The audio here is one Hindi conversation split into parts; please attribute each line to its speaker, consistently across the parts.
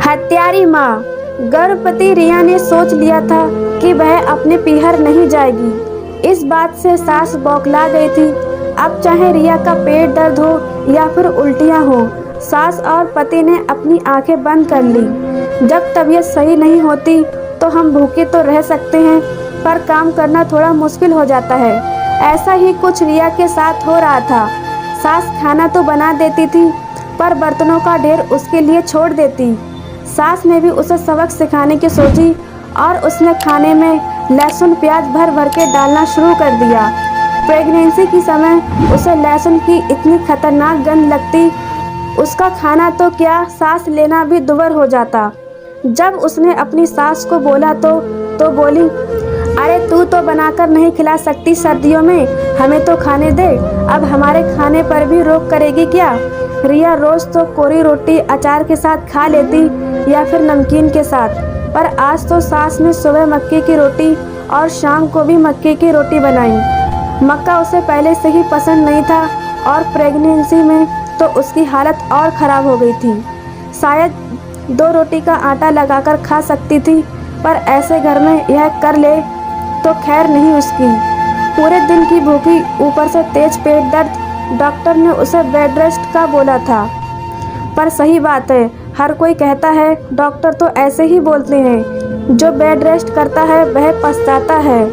Speaker 1: हत्यारी माँ। गर्भवती रिया ने सोच लिया था कि वह अपने पीहर नहीं जाएगी। इस बात से सास बौखला गई थी। अब चाहे रिया का पेट दर्द हो या फिर उल्टियाँ हो, सास और पति ने अपनी आंखें बंद कर ली। जब तबीयत सही नहीं होती तो हम भूखे तो रह सकते हैं, पर काम करना थोड़ा मुश्किल हो जाता है। ऐसा ही कुछ रिया के साथ हो रहा था। सास खाना तो बना देती थी, पर बर्तनों का ढेर उसके लिए छोड़ देती। सास ने भी उसे सबक सिखाने की सोची और उसने खाने में लहसुन प्याज भर भर के डालना शुरू कर दिया। प्रेगनेंसी के समय उसे लहसुन की इतनी खतरनाक गंध लगती, उसका खाना तो क्या सांस लेना भी दुभर हो जाता। जब उसने अपनी सास को बोला तो बोली, अरे तू तो बनाकर नहीं खिला सकती सर्दियों में, हमें तो खाने दे। अब हमारे खाने पर भी रोक करेगी क्या? रिया रोज तो कोरी रोटी अचार के साथ खा लेती या फिर नमकीन के साथ, पर आज तो सास ने सुबह मक्के की रोटी और शाम को भी मक्के की रोटी बनाई। मक्का उसे पहले से ही पसंद नहीं था और प्रेगनेंसी में तो उसकी हालत और ख़राब हो गई थी। शायद 2 रोटी का आटा लगाकर खा सकती थी, पर ऐसे घर में यह कर ले तो खैर नहीं उसकी। पूरे दिन की भूखी, ऊपर से तेज पेट दर्द। डॉक्टर ने उसे बेड रेस्ट का बोला था, पर सही बात है, हर कोई कहता है, डॉक्टर तो ऐसे ही बोलते हैं, जो बेड रेस्ट करता है वह पछताता है।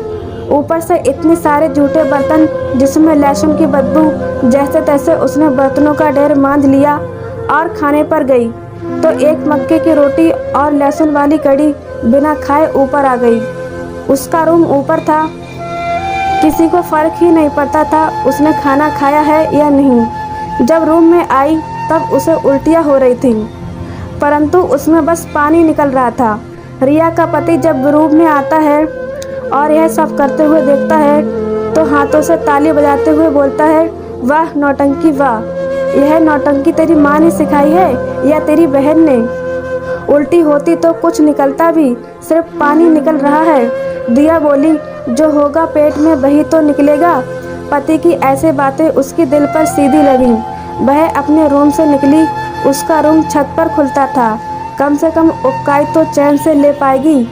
Speaker 1: ऊपर से इतने सारे झूठे बर्तन जिसमें लहसुन की बदबू। जैसे तैसे उसने बर्तनों का ढेर मांज लिया और खाने पर गई तो एक मक्के की रोटी और लहसुन वाली कड़ी बिना खाए ऊपर आ गई। उसका रूम ऊपर था, किसी को फर्क ही नहीं पड़ता था उसने खाना खाया है या नहीं। जब रूम में आई तब उसे उल्टियाँ हो रही थीं, परंतु उसमें बस पानी निकल रहा था। रिया का पति जब रूम में आता है और यह सब करते हुए देखता है तो हाथों से ताली बजाते हुए बोलता है, वाह नौटंकी वाह, यह नौटंकी तेरी माँ ने सिखाई है या तेरी बहन ने? उल्टी होती तो कुछ निकलता भी, सिर्फ पानी निकल रहा है। दिया बोली, जो होगा पेट में वही तो निकलेगा। पति की ऐसे बातें उसके दिल पर सीधी लगी। वह अपने रूम से निकली, उसका रूम छत पर खुलता था, कम से कम उबकाई तो चैन से ले पाएगी।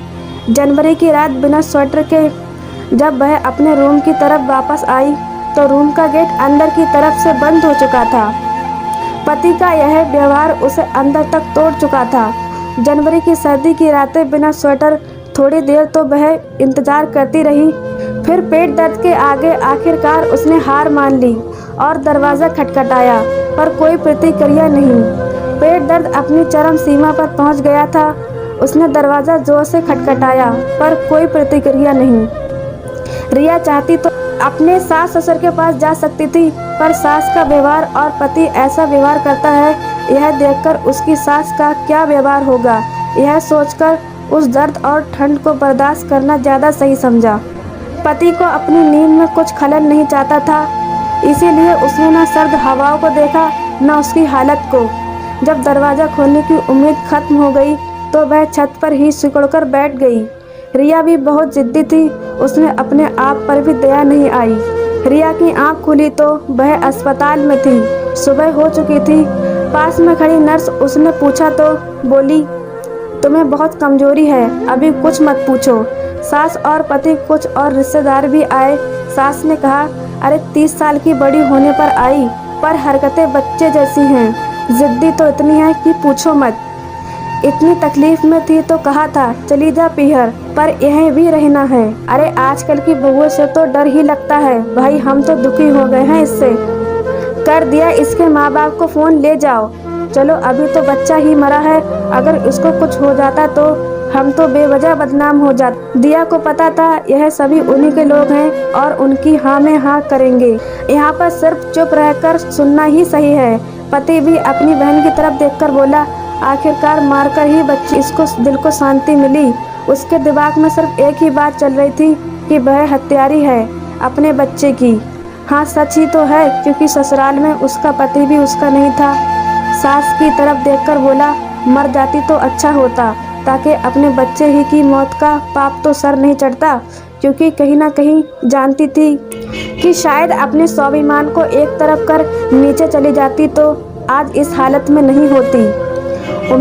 Speaker 1: जनवरी की रात बिना स्वेटर के जब वह अपने रूम की तरफ वापस आई तो रूम का गेट अंदर की तरफ से बंद हो चुका था। पति का यह व्यवहार उसे अंदर तक तोड़ चुका था। जनवरी की सर्दी की रातें बिना स्वेटर, थोड़ी देर तो वह इंतजार करती रही, फिर पेट दर्द के आगे आखिरकार उसने हार मान ली और दरवाज़ा खटखटाया, पर कोई प्रतिक्रिया नहीं। पेट दर्द अपनी चरम सीमा पर पहुंच गया था। उसने दरवाज़ा जोर से खटखटाया, पर कोई प्रतिक्रिया नहीं। रिया चाहती तो अपने सास ससुर के पास जा सकती थी, पर सास का व्यवहार और पति ऐसा व्यवहार करता है, यह देखकर उसकी सास का क्या व्यवहार होगा, यह सोचकर उस दर्द और ठंड को बर्दाश्त करना ज़्यादा सही समझा। पति को अपनी नींद में कुछ खलल नहीं चाहता था, इसीलिए उसने न सर्द हवाओं को देखा न उसकी हालत को। जब दरवाज़ा खोलने की उम्मीद खत्म हो गई तो वह छत पर ही सिकुड़कर बैठ गई। रिया भी बहुत जिद्दी थी, उसने अपने आप पर भी दया नहीं आई। रिया की आंख खुली तो वह अस्पताल में थी, सुबह हो चुकी थी। पास में खड़ी नर्स उसने पूछा तो बोली, तुम्हें बहुत कमजोरी है, अभी कुछ मत पूछो। सास और पति, कुछ और रिश्तेदार भी आए। सास ने कहा, अरे 30 साल की बड़ी होने पर आई, पर हरकतें बच्चे जैसी हैं, जिद्दी तो इतनी है कि पूछो मत। इतनी तकलीफ में थी तो कहा था चली जा पीहर, पर यहीं भी रहना है। अरे आजकल की बहुओं से तो डर ही लगता है भाई, हम तो दुखी हो गए हैं इससे। कर दिया इसके माँ बाप को फ़ोन, ले जाओ। चलो अभी तो बच्चा ही मरा है, अगर इसको कुछ हो जाता तो हम तो बेवजह बदनाम हो जाते। दिया को पता था यह सभी उन्हीं के लोग हैं और उनकी हाँ में हाँ करेंगे। यहाँ पर सिर्फ चुप रहकर सुनना ही सही है। पति भी अपनी बहन की तरफ देखकर बोला, आखिरकार मारकर ही बच्ची, इसको दिल को शांति मिली। उसके दिमाग में सिर्फ एक ही बात चल रही थी कि वह हत्यारी है अपने बच्चे की। हाँ सच ही तो है, क्योंकि ससुराल में उसका पति भी उसका नहीं था। सास की तरफ देखकर बोला, मर जाती तो अच्छा होता, ताकि अपने बच्चे ही की मौत का पाप तो सर नहीं चढ़ता, क्योंकि कहीं ना कहीं जानती थी कि शायद अपने स्वाभिमान को एक तरफ कर नीचे चली जाती तो आज इस हालत में नहीं होती।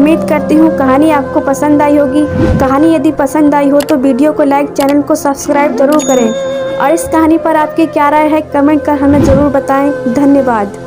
Speaker 1: उम्मीद करती हूँ कहानी आपको पसंद आई होगी। कहानी यदि पसंद आई हो तो वीडियो को लाइक, चैनल को सब्सक्राइब जरूर करें और इस कहानी पर आपकी क्या राय है कमेंट कर हमें ज़रूर बताएं। धन्यवाद।